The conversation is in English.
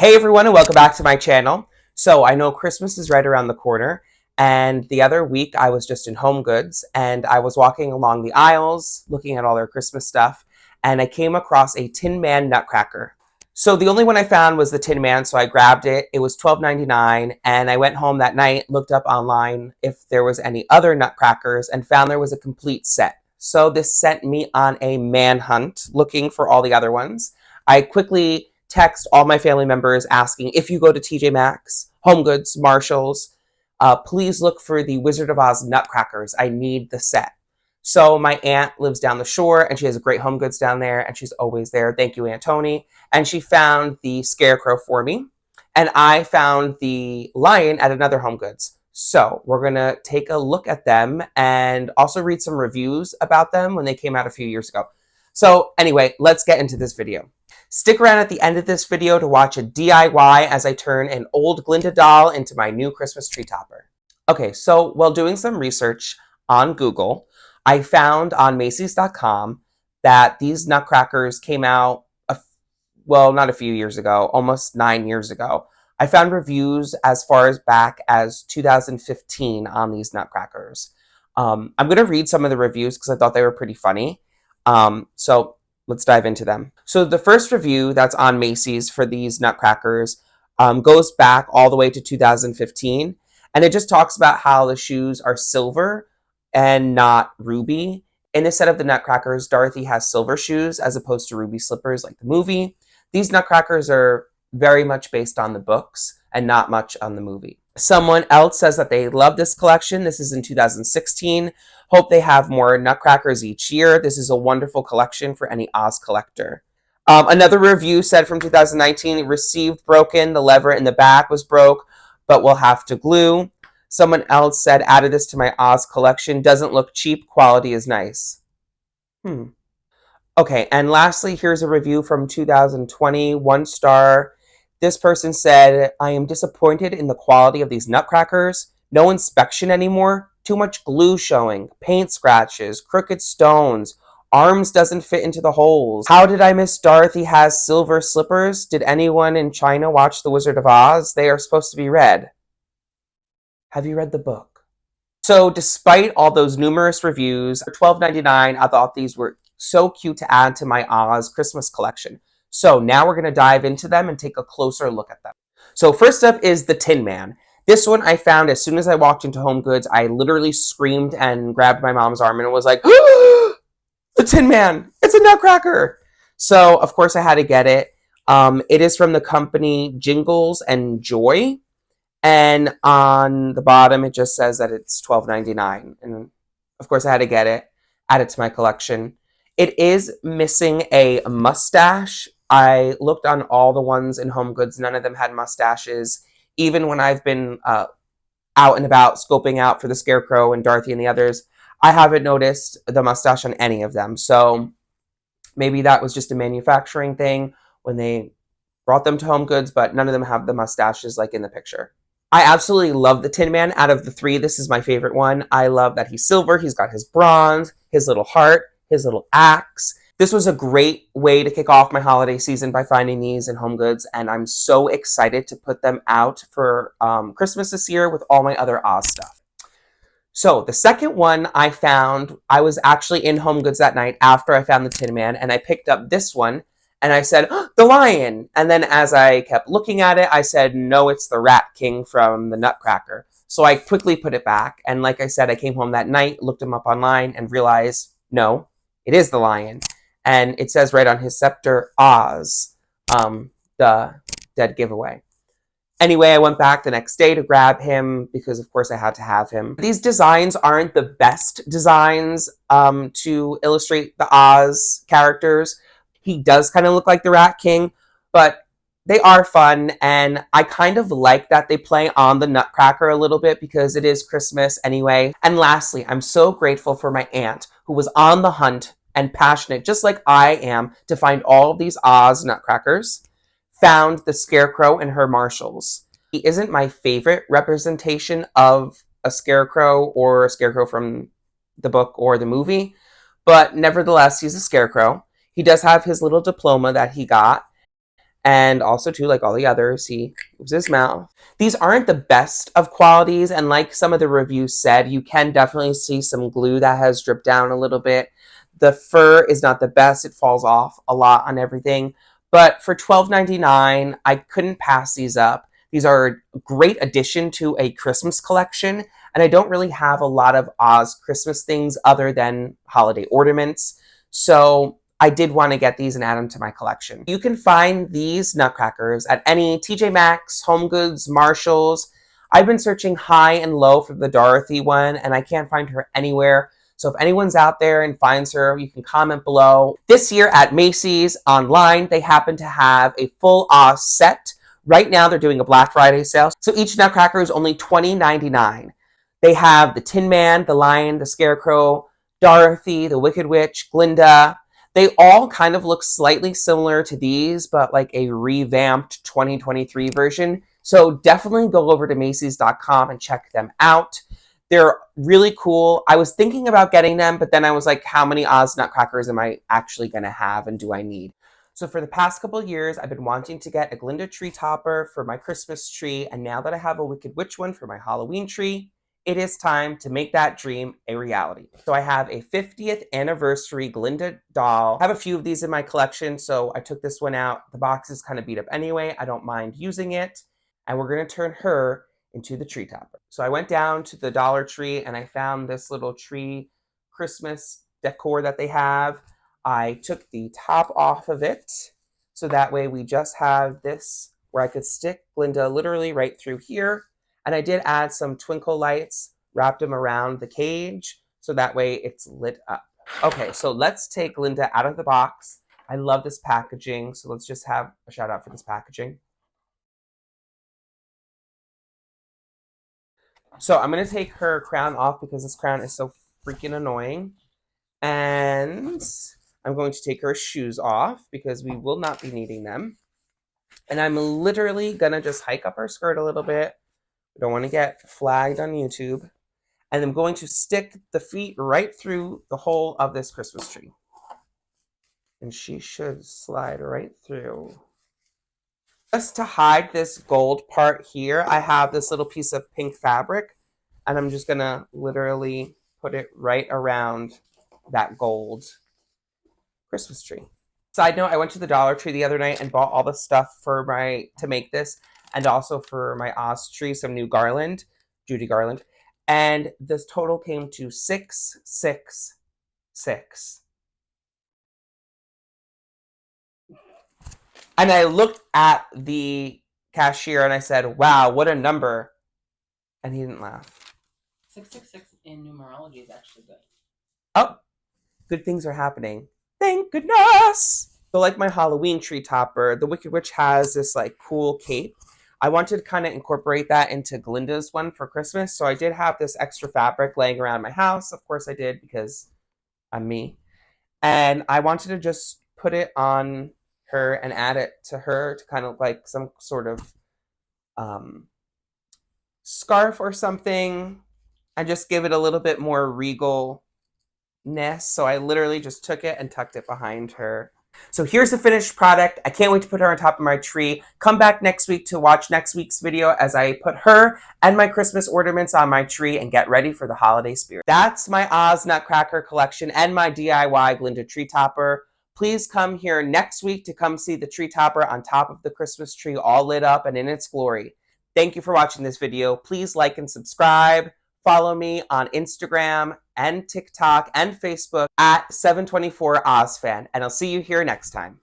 Hey everyone, and welcome back to my channel. So I know Christmas is right around the corner, and the other week I was just in Home Goods and I was walking along the aisles looking at all their Christmas stuff, and I came across a Tin Man Nutcracker. So the only one I found was the Tin Man, so I grabbed it. It was $12.99, and I went home that night, looked up online if there was any other Nutcrackers, and found there was a complete set. So this sent me on a manhunt looking for all the other ones. I quickly text all my family members asking, if you go to TJ Maxx, Home Goods, Marshalls, please look for the Wizard of Oz Nutcrackers. I need the set. So my aunt lives down the shore, and she has a great Home Goods down there, and she's always there. Thank you, Aunt Tony. And she found the Scarecrow for me, and I found the lion at another Home Goods. So we're going to take a look at them and also read some reviews about them when they came out a few years ago. So anyway, let's get into this video. Stick around at the end of this video to watch a DIY as I turn an old Glinda doll into my new Christmas tree topper. Okay, so while doing some research on Google, I found on Macy's.com that these Nutcrackers came out, not a few years ago, almost 9 years ago. I found reviews as far as back as 2015 on these Nutcrackers. I'm going to read some of the reviews because I thought they were pretty funny. So let's dive into them. So the first review that's on Macy's for these Nutcrackers goes back all the way to 2015. And it just talks about how the shoes are silver and not ruby. In a set of the Nutcrackers, Dorothy has silver shoes as opposed to ruby slippers like the movie. These Nutcrackers are very much based on the books and not much on the movie. Someone else says that they love this collection. This is in 2016. Hope they have more Nutcrackers each year. This is a wonderful collection for any Oz collector. Another review said from 2019, received broken. The lever in the back was broke, but we'll have to glue. Someone else said, added this to my Oz collection. Doesn't look cheap. Quality is nice. Okay, and lastly, here's a review from 2020, 1 star. This person said, I am disappointed in the quality of these Nutcrackers. No inspection anymore. Too much glue showing. Paint scratches. Crooked stones. Arms doesn't fit into the holes. How did I miss Dorothy has silver slippers? Did anyone in China watch The Wizard of Oz? They are supposed to be red. Have you read the book? So despite all those numerous reviews, for $12.99, I thought these were so cute to add to my Oz Christmas collection. So now we're going to dive into them and take a closer look at them. So first up is the Tin Man. This one I found as soon as I walked into Home Goods. I literally screamed and grabbed my mom's arm and was like, oh, the Tin Man! It's a Nutcracker! So, of course, I had to get it. It is from the company Jingles and Joy. And on the bottom, it just says that it's $12.99. And, of course, I had to get it, add it to my collection. It is missing a mustache. I looked on all the ones in Home Goods. None of them had mustaches. Even when I've been out and about scoping out for the Scarecrow and Dorothy and the others, I haven't noticed the mustache on any of them. So maybe that was just a manufacturing thing when they brought them to Home Goods, but none of them have the mustaches like in the picture. I absolutely love the Tin Man. Out of the three, this is my favorite one. I love that he's silver. He's got his bronze, his little heart, his little axe. This was a great way to kick off my holiday season by finding these in Home Goods, and I'm so excited to put them out for Christmas this year with all my other Oz stuff. So the second one I found, I was actually in Home Goods that night after I found the Tin Man, and I picked up this one, and I said, oh, the lion! And then as I kept looking at it, I said, no, it's the Rat King from the Nutcracker. So I quickly put it back, and like I said, I came home that night, looked him up online, and realized, no, it is the lion. And it says right on his scepter, Oz, the dead giveaway. Anyway, I went back the next day to grab him because, of course, I had to have him. These designs aren't the best designs to illustrate the Oz characters. He does kind of look like the Rat King, but they are fun, and I kind of like that they play on the Nutcracker a little bit because it is Christmas anyway. And lastly, I'm so grateful for my aunt who was on the hunt and passionate, just like I am, to find all of these Oz Nutcrackers, found the Scarecrow in her Marshalls. He isn't my favorite representation of a Scarecrow or a Scarecrow from the book or the movie, but nevertheless, he's a Scarecrow. He does have his little diploma that he got, And also, too, like all the others, he moves his mouth. These aren't the best of qualities, and like some of the reviews said, you can definitely see some glue that has dripped down a little bit. The fur is not the best. It falls off a lot on everything. But for $12.99, I couldn't pass these up. These are a great addition to a Christmas collection, and I don't really have a lot of Oz Christmas things other than holiday ornaments. So I did want to get these and add them to my collection. You can find these Nutcrackers at any TJ Maxx, Home Goods, Marshalls. I've been searching high and low for the Dorothy one, and I can't find her anywhere. So if anyone's out there and finds her, you can comment below. This year at Macy's online, they happen to have a full Oz set. Right now, they're doing a Black Friday sale. So each Nutcracker is only $20.99. They have the Tin Man, the Lion, the Scarecrow, Dorothy, the Wicked Witch, Glinda. They all kind of look slightly similar to these, but like a revamped 2023 version. So definitely go over to Macy's.com and check them out. They're really cool. I was thinking about getting them, but then I was like, how many Oz Nutcrackers am I actually going to have and do I need? So for the past couple of years, I've been wanting to get a Glinda tree topper for my Christmas tree. And now that I have a Wicked Witch one for my Halloween tree, it is time to make that dream a reality. So I have a 50th anniversary Glinda doll. I have a few of these in my collection, so I took this one out. The box is kind of beat up anyway. I don't mind using it. And we're going to turn her into the tree topper. So I went down to the Dollar Tree and I found this little tree Christmas decor that they have. I took the top off of it, so that way we just have this where I could stick Glinda literally right through here. And I did add some twinkle lights, wrapped them around the cage, so that way it's lit up. Okay, so let's take Glinda out of the box. I love this packaging, so let's just have a shout out for this packaging. So I'm going to take her crown off because this crown is so freaking annoying. And I'm going to take her shoes off because we will not be needing them. And I'm literally going to just hike up her skirt a little bit. We don't want to get flagged on YouTube. And I'm going to stick the feet right through the hole of this Christmas tree. And she should slide right through. Just to hide this gold part here, I have this little piece of pink fabric. And I'm just going to literally put it right around that gold Christmas tree. Side note, I went to the Dollar Tree the other night and bought all the stuff for to make this, and also for my Oz tree, some new garland, Judy garland. And this total came to $666. And I looked at the cashier and I said, wow, what a number. And he didn't laugh. 666 in numerology is actually good. Oh, good things are happening. Thank goodness. So like my Halloween tree topper, the Wicked Witch has this like cool cape. I wanted to kind of incorporate that into Glinda's one for Christmas. So I did have this extra fabric laying around my house. Of course I did because I'm me. And I wanted to just put it on her and add it to her to kind of like some sort of scarf or something. And just give it a little bit more regalness. So I literally just took it and tucked it behind her. So here's the finished product. I can't wait to put her on top of my tree. Come back next week to watch next week's video as I put her and my Christmas ornaments on my tree and get ready for the holiday spirit. That's my Oz Nutcracker collection and my DIY Glinda tree topper. Please come here next week to come see the tree topper on top of the Christmas tree all lit up and in its glory. Thank you for watching this video. Please like and subscribe. Follow me on Instagram and TikTok and Facebook at 724OzFan. And I'll see you here next time.